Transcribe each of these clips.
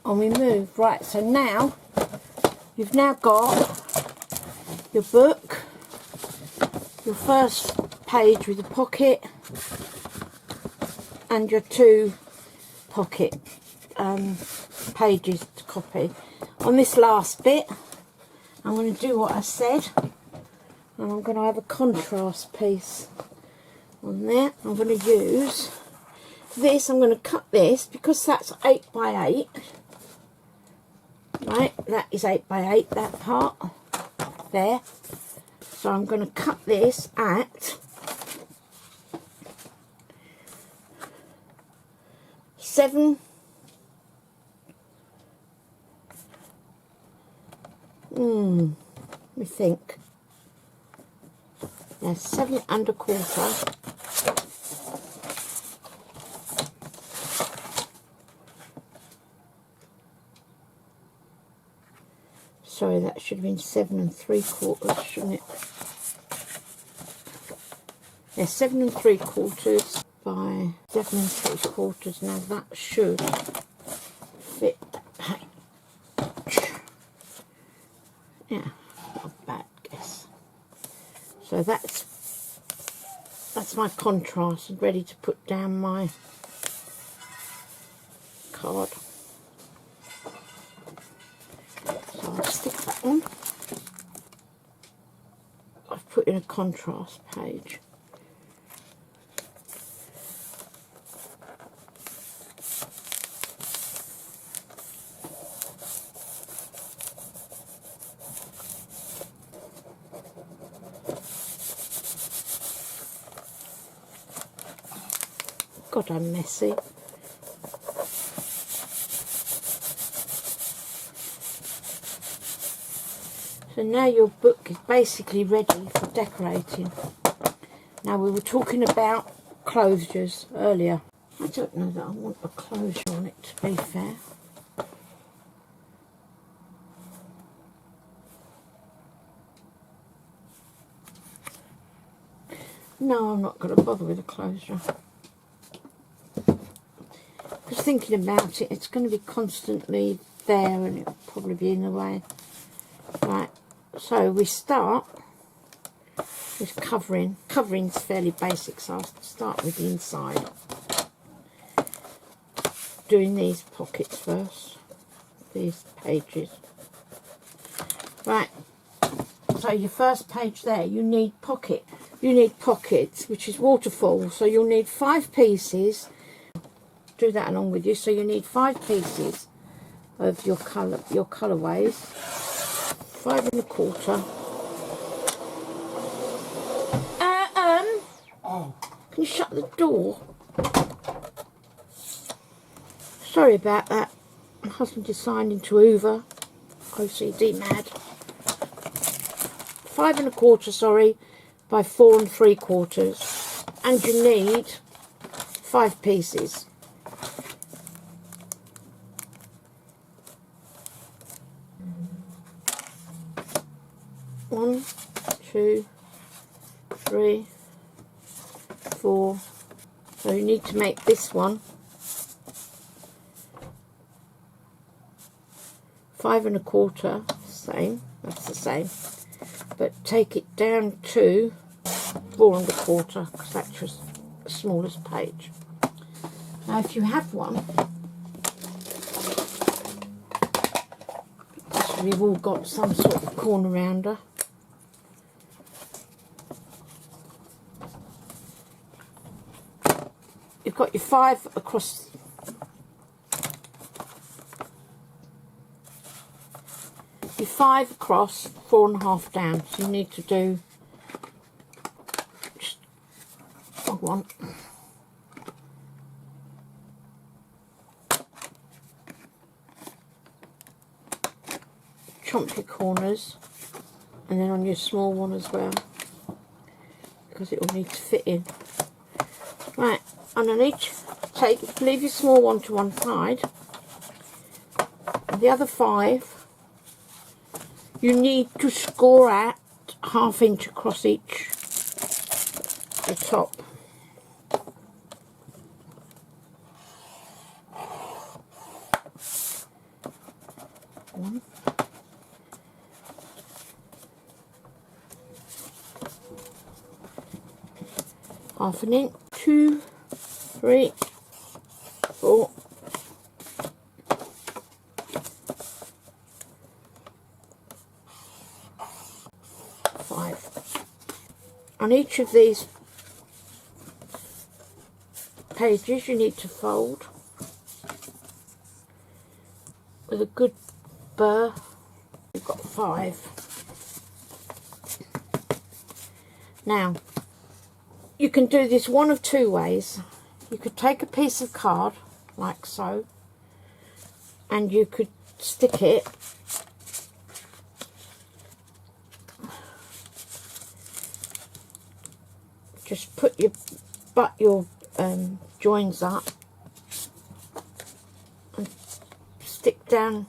and we move. Right, so now you've now got your book, your first page with a pocket, and your 2 pocket pages to copy. On this last bit, I'm going to do what I said, and I'm going to have a contrast piece on there. I'm going to use this. I'm going to cut this because that's 8 by 8. Right, that is 8 by 8, that part there. So I'm going to cut this at 7. Let me think. Yeah, 7 1/4. Sorry, that should have been 7 3/4, shouldn't it? Yeah, 7 3/4 by 7 3/4. Now that should fit that page. Yeah, not a bad guess. So that's my contrast, and ready to put down my card. So I'll stick that on. I've put in a contrast page. God, I'm messy. So now your book is basically ready for decorating. Now, we were talking about closures earlier. I don't know that I want a closure on it, to be fair. No, I'm not going to bother with a closure. Because thinking about it, it's going to be constantly there and it'll probably be in the way. Right, so we start with covering. Covering's fairly basic, so I'll start with the inside. Doing these pockets first, these pages. Right, so your first page there, you need pocket. You need pockets, which is waterfall, so you'll need 5 pieces. Do that along with you. So you need 5 pieces of your colourways. 5 1/4. Can you shut the door? Sorry about that. My husband is signed into Hoover. OCD mad. 5 1/4, sorry, by 4 3/4. And you need 5 pieces. One, 2, 3, 4. So you need to make this one 5 1/4. Same. That's the same. But take it down to 4 1/4 because that's just the smallest page. Now, if you have one, we've all got some sort of corner rounder. You've got your 5 across. Your 5 across, 4 1/2 down. So you need to do just one. Chomp your corners, and then on your small one as well, because it will need to fit in. Right, and on each, leave your small one to one side. And the other 5, you need to score at 1/2 inch across each, the top. one. Half an inch, 2, 3, 4, 5. On each of these pages you need to fold with a good burr. You've got 5. Now you can do this one of 2 ways. You could take a piece of card like so and you could stick it just put your joins up and stick down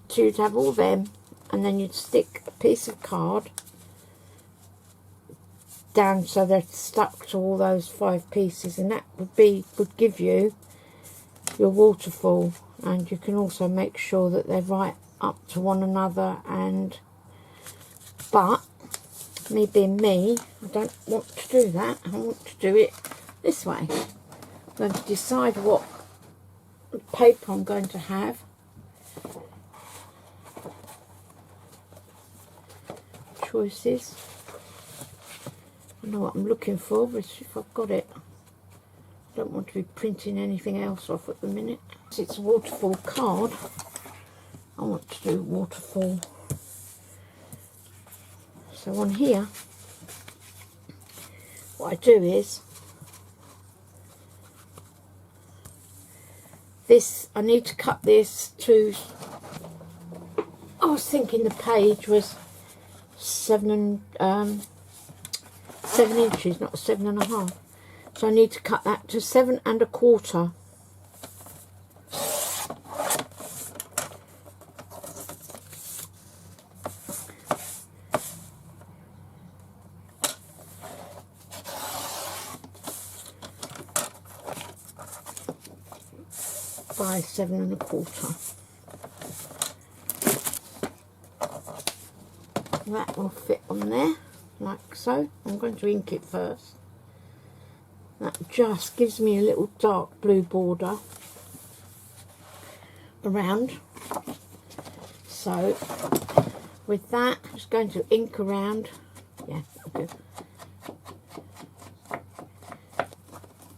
so you'd have all them, and then you'd stick a piece of card down so they're stuck to all those 5 pieces, and that would give you your waterfall. And you can also make sure that they're right up to one another. But me being me, I don't want to do that. I want to do it this way. I'm going to decide what paper I'm going to have. Choices. I know what I'm looking for, but if I've got it, I don't want to be printing anything else off at the minute. It's a waterfall card. I want to do waterfall. So on here, what I do is this. I need to cut this to. I was thinking the page was 7 inches, not 7.5. So I need to cut that to 7 1/4. By 7 1/4. That will fit on there like so. I'm going to ink it first. That just gives me a little dark blue border around. So with that, I'm just going to ink around. Yeah, okay.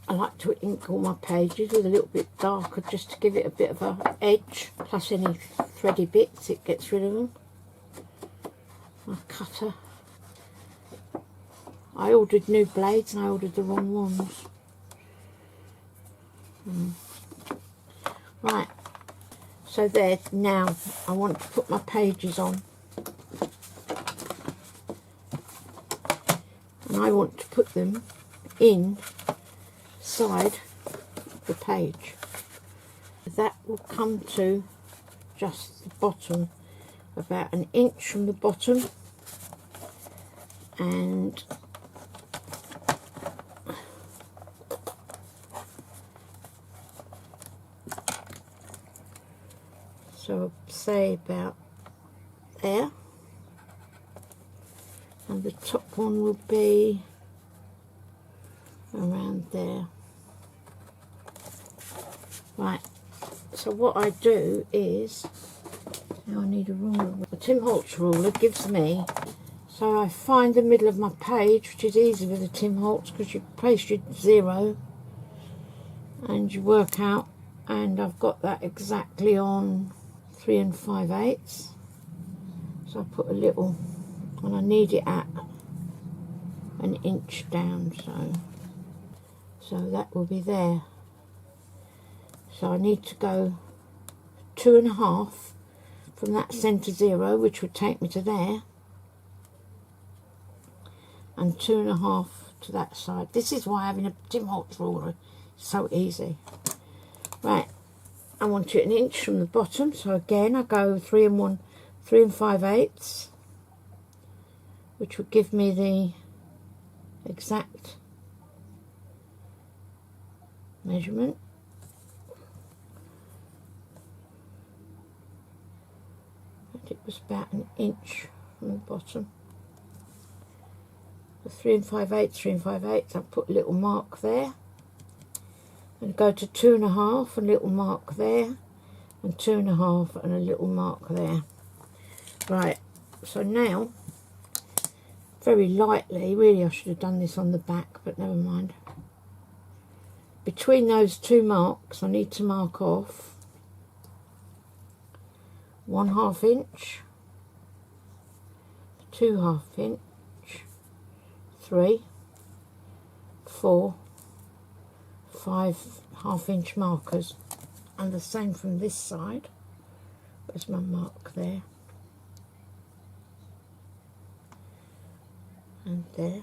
I like to ink all my pages with a little bit darker just to give it a bit of a edge, plus any thready bits it gets rid of them. My cutter. I ordered new blades and I ordered the wrong ones. Right, so there. Now I want to put my pages on, and I want to put them inside the page. That will come to just the bottom, about 1 inch from the bottom, and so say about there, and the top one will be around there. Right, so what I do is, now I need a ruler. The Tim Holtz ruler gives me, so I find the middle of my page, which is easy with the Tim Holtz because you place your 0 and you work out, and I've got that exactly on 3 5/8. So I put a little, and I need it at 1 inch down, so that will be there. So I need to go 2 1/2 from that centre 0, which would take me to there, and 2 1/2 to that side. This is why having a Tim Holtz ruler is so easy. Right, I want it 1 inch from the bottom, so again I go 3 5/8, which would give me the exact measurement. And it was about 1 inch from the bottom. The 3 5/8, 3 5/8. I'll put a little mark there. And go to 2 1/2, a little mark there, and 2 1/2, and a little mark there. Right, so now, very lightly, really I should have done this on the back, but never mind. Between those 2 marks, I need to mark off 1/2 inch, 2 1/2 inch, 3, 4, 5 1/2 inch markers, and the same from this side. There's my mark there, and there.